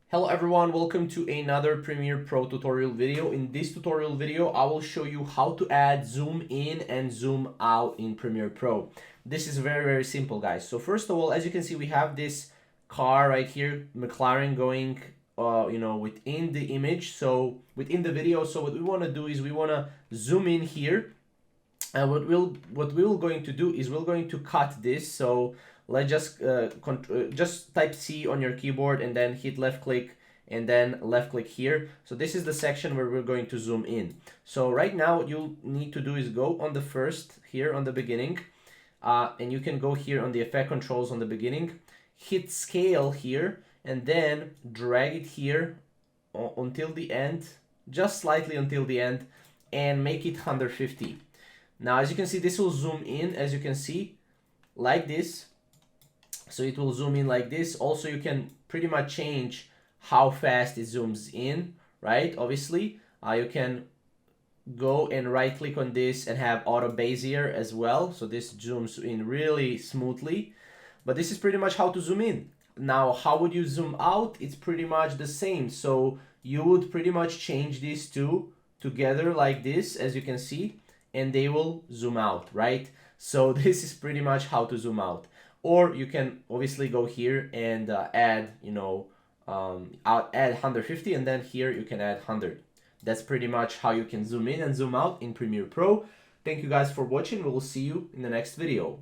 Hello everyone, welcome to another Premiere Pro tutorial video. In this tutorial video, I will show you how to add zoom in and zoom out in Premiere Pro. This is very simple, guys. So first of all, as you can see, we have this car right here, McLaren going within the image, so within the video. So what we want to do is we want to zoom in here. And what we're going to do is we're going to cut this. So let's just type C on your keyboard and then hit left click and then left click here. So this is the section where we're going to zoom in. So right now what you'll need to do is go on the first here on the beginning, and you can go here on the effect controls on the beginning, hit scale here, and then drag it here until the end, just slightly until the end, and make it 150. Now, as you can see, this will zoom in, as you can see, like this. So it will zoom in like this. Also, you can pretty much change how fast it zooms in, right? Obviously, you can go and right click on this and have auto Bezier as well. So this zooms in really smoothly. But this is pretty much how to zoom in. Now, how would you zoom out? It's pretty much the same. So you would pretty much change these two together like this, as you can see, and they will zoom out, right? So this is pretty much how to zoom out. Or you can obviously go here and add 150, and then here you can add 100. That's pretty much how you can zoom in and zoom out in Premiere Pro. Thank you guys for watching. We will see you in the next video.